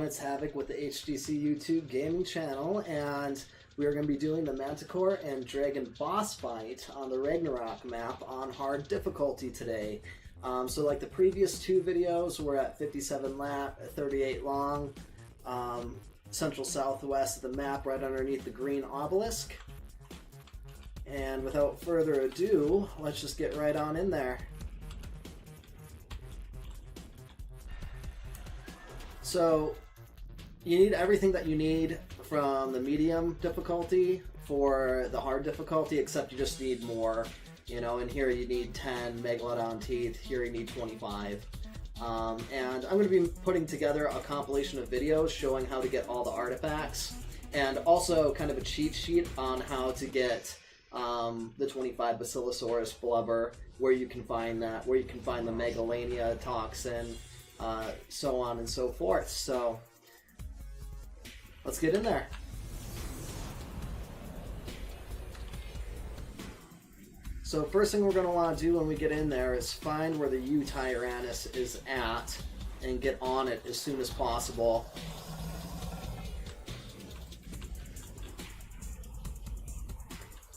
it's Havoc with the HGC YouTube gaming channel, and we are going to be doing the Manticore and Dragon boss fight on the Ragnarok map on hard difficulty today. So like the previous two videos, we're at 57 lat, 38 long, central southwest of the map, right underneath the green obelisk. And without further ado, let's just get right on in there. So, you need everything that you need from the medium difficulty for the hard difficulty, except you just need more. You know, in here you need 10 Megalodon teeth, here you need 25. And I'm going to be putting together a compilation of videos showing how to get all the artifacts, and also kind of a cheat sheet on how to get the 25 Basilosaurus blubber, where you can find that, where you can find the Megalania toxin, so on and so forth. So let's get in there. So first thing we're going to want to do when we get in there is find where the U-Tyrannus is at and get on it as soon as possible.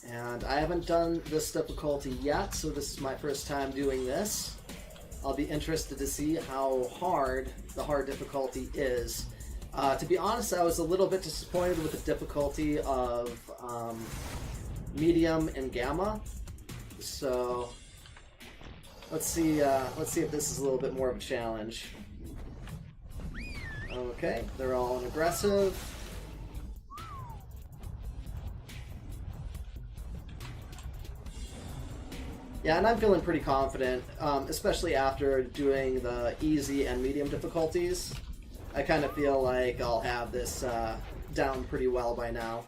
And I haven't done this difficulty yet, so this is my first time doing this. I'll be interested to see how hard the hard difficulty is. To be honest, I was a little bit disappointed with the difficulty of medium and gamma. So let's see if this is a little bit more of a challenge. Okay, they're all in aggressive. Yeah, and I'm feeling pretty confident, especially after doing the easy and medium difficulties. I kind of feel like I'll have this down pretty well by now.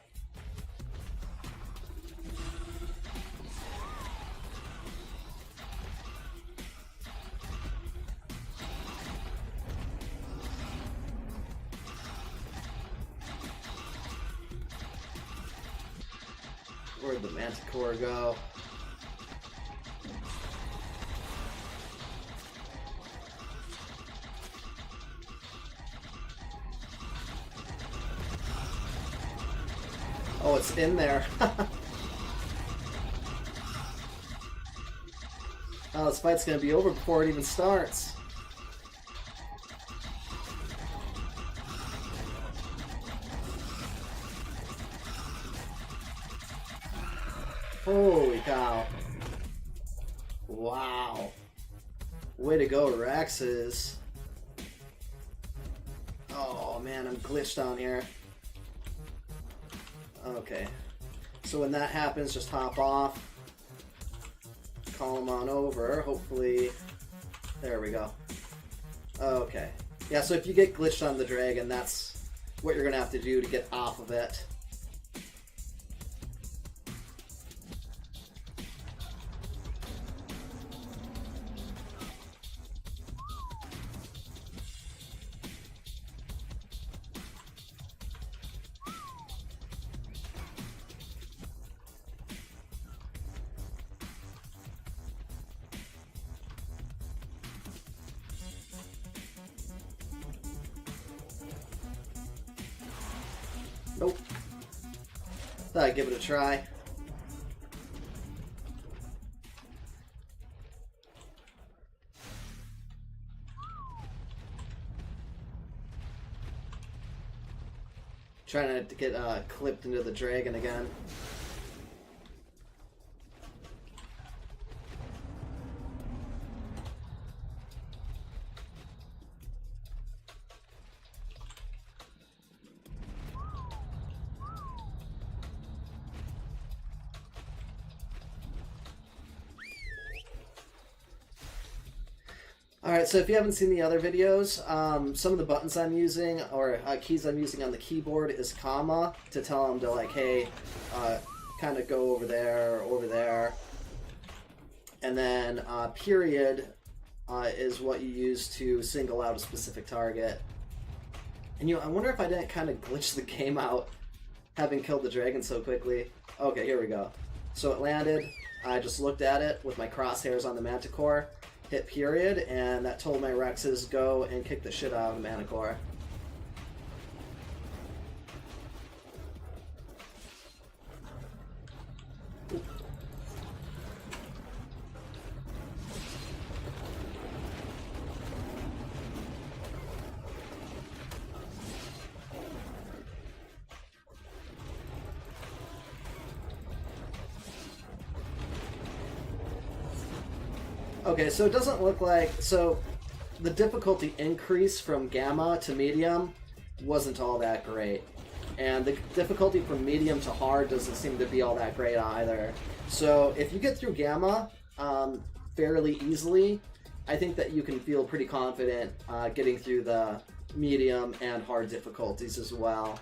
Where'd the Manticore go? Oh, it's in there. Oh, this fight's gonna be over before it even starts. Holy cow. Wow. Way to go, Rexes. Oh man, I'm glitched down here. Okay, so when that happens, just hop off, call them on over, hopefully, there we go. Okay, yeah, so if you get glitched on the dragon, that's what you're going to have to do to get off of it. Nope. Thought I'd give it a try. Trying not to get clipped into the dragon again. Alright, so if you haven't seen the other videos, some of the buttons I'm using, or keys I'm using on the keyboard is comma, to tell them to like, hey, kind of go over there, or over there. And then period is what you use to single out a specific target. And you know, I wonder if I didn't kind of glitch the game out, having killed the dragon so quickly. Okay, here we go. So it landed, I just looked at it with my crosshairs on the Manticore, hit period, and that told my Rexes go and kick the shit out of the Manticore. Okay, so it doesn't look like... So, the difficulty increase from Gamma to Medium wasn't all that great. And the difficulty from Medium to Hard doesn't seem to be all that great either. So, if you get through Gamma fairly easily, I think that you can feel pretty confident getting through the Medium and Hard difficulties as well.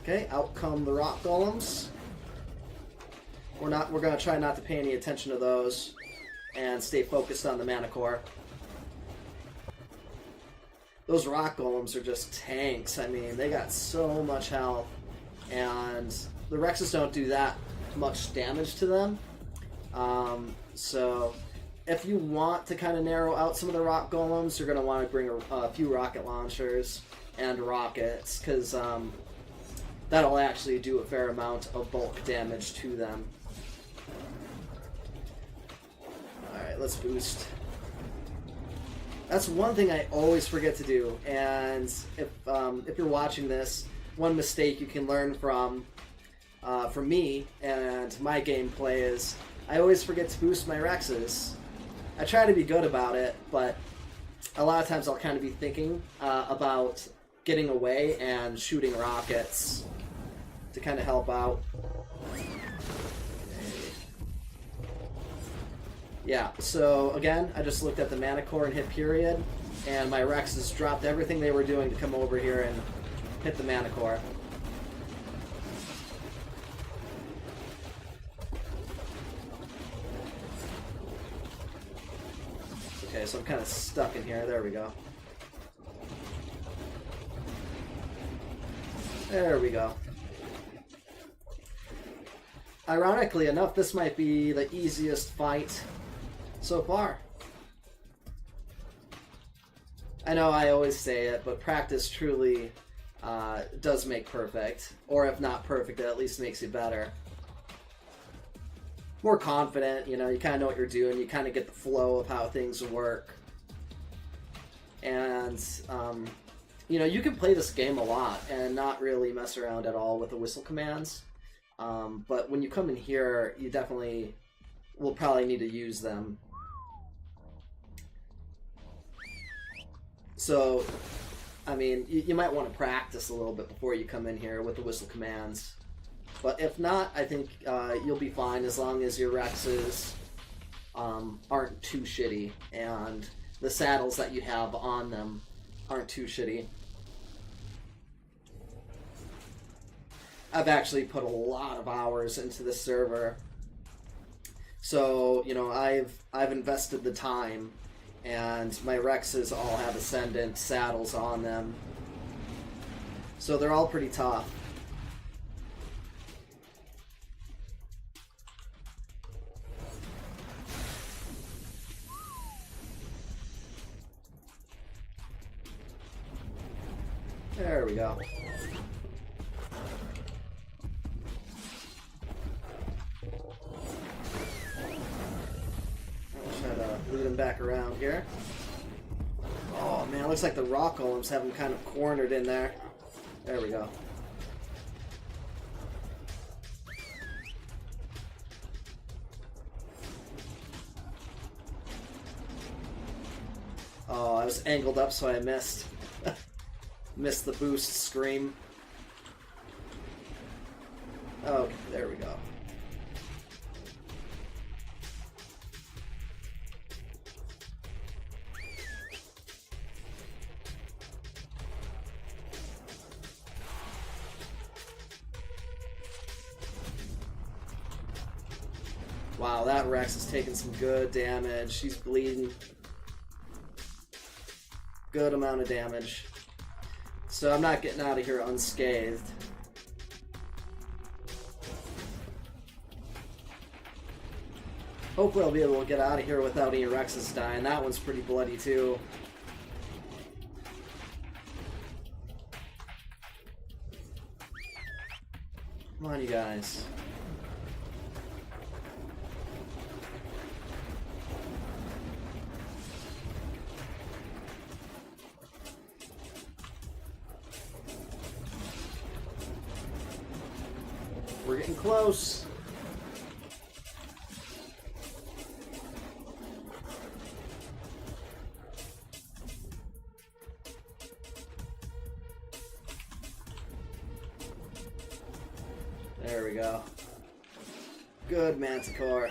Okay, out come the rock golems. We're gonna try not to pay any attention to those and stay focused on the Manticore. Those rock golems are just tanks. I mean, they got so much health, and the Rexes don't do that much damage to them. So if you want to kind of narrow out some of the rock golems, you're gonna want to bring a few rocket launchers and rockets, because that'll actually do a fair amount of bulk damage to them. Alright, let's boost. That's one thing I always forget to do, and if you're watching this, one mistake you can learn from me and my gameplay is I always forget to boost my Rexes. I try to be good about it, but a lot of times I'll kind of be thinking about getting away and shooting rockets to kind of help out. Yeah, so again, I just looked at the Manticore and hit period, and my Rexes dropped everything they were doing to come over here and hit the Manticore. Okay, so I'm kind of stuck in here. There we go. There we go. Ironically enough, this might be the easiest fight so far. I know I always say it, but practice truly does make perfect. Or if not perfect, it at least makes you better. More confident, you know, you kind of know what you're doing, you kind of get the flow of how things work. And, you know, you can play this game a lot and not really mess around at all with the whistle commands. But when you come in here, you definitely will probably need to use them. So, I mean, you might want to practice a little bit before you come in here with the whistle commands. But if not, I think you'll be fine as long as your Rexes aren't too shitty and the saddles that you have on them aren't too shitty. I've actually put a lot of hours into this server, so you know I've invested the time, and my Rexes all have Ascendant saddles on them, so they're all pretty tough. There we go. Lead him back around here. Oh man, looks like the rock golems have him kind of cornered in there. There we go. Oh, I was angled up so I missed. Missed the boost scream. Okay, there we go. Wow, that Rex is taking some good damage. She's bleeding. Good amount of damage. So I'm not getting out of here unscathed. Hopefully I'll be able to get out of here without any Rexes dying. That one's pretty bloody too. Come on, you guys. We're getting close. Good Manticore.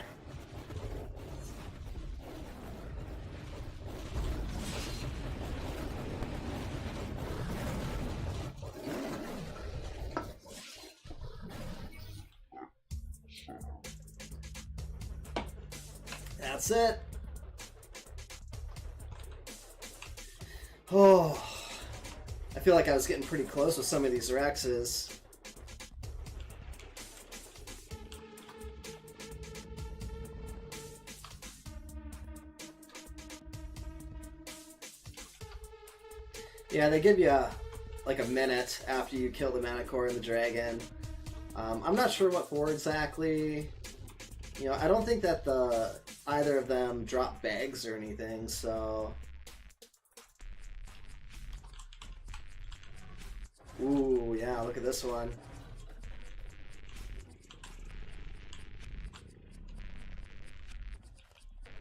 That's it. Oh, I feel like I was getting pretty close with some of these Rexes. Yeah, they give you like a minute after you kill the Manticore and the Dragon. I'm not sure what for exactly. You know, I don't think that either of them drop bags or anything, so... Ooh, yeah, look at this one.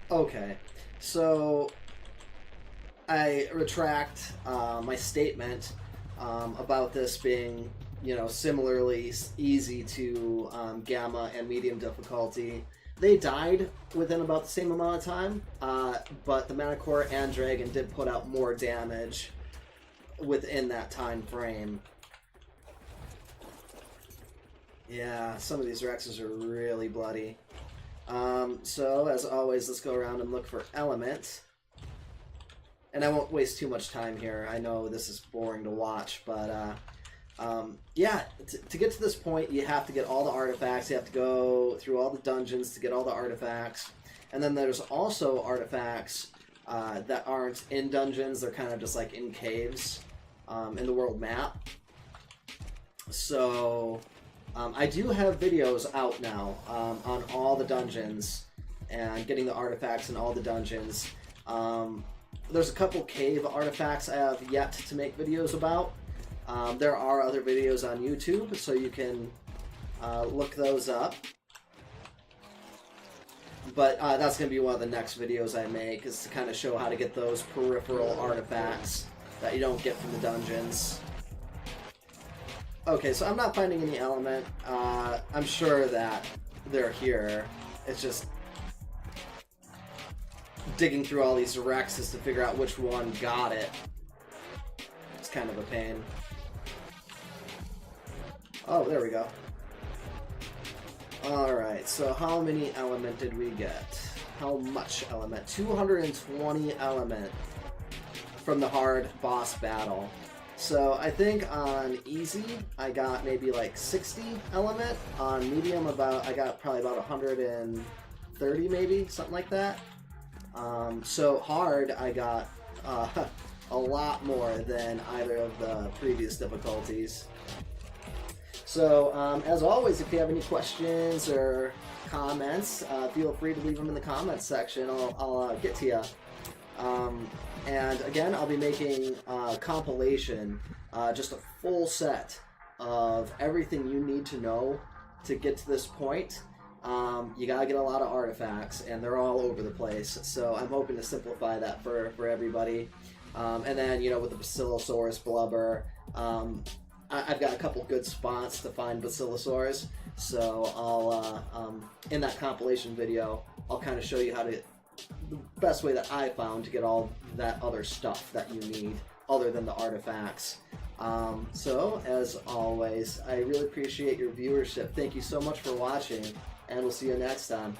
Okay, so I retract my statement about this being, you know, similarly easy to gamma and medium difficulty. They died within about the same amount of time, but the Manticore and Dragon did put out more damage within that time frame. Yeah, some of these Rexes are really bloody. So, as always, let's go around and look for elements. And I won't waste too much time here. I know this is boring to watch, but yeah, to get to this point, you have to get all the artifacts. You have to go through all the dungeons to get all the artifacts. And then there's also artifacts that aren't in dungeons. They're kind of just like in caves in the world map. So I do have videos out now on all the dungeons and getting the artifacts in all the dungeons. There's a couple cave artifacts I have yet to make videos about. There are other videos on YouTube, so you can look those up. But that's going to be one of the next videos I make, is to kind of show how to get those peripheral artifacts that you don't get from the dungeons. Okay, so I'm not finding any element. I'm sure that they're here. It's just digging through all these Rexes to figure out which one got it. It's kind of a pain. Oh, there we go. Alright, so how many element did we get? How much element? 220 element from the hard boss battle. So I think on easy, I got maybe like 60 element. On medium, I got probably about 130 maybe, something like that. So hard, I got a lot more than either of the previous difficulties. So, as always, if you have any questions or comments, feel free to leave them in the comments section. I'll get to you. And again, I'll be making a compilation, just a full set of everything you need to know to get to this point. You gotta get a lot of artifacts, and they're all over the place. So I'm hoping to simplify that for everybody. And then, you know, with the Basilosaurus blubber, I've got a couple good spots to find Basilosaurs. So I'll, in that compilation video, I'll kind of show you how to, the best way that I found to get all that other stuff that you need, other than the artifacts. So, as always, I really appreciate your viewership. Thank you so much for watching, and we'll see you next time.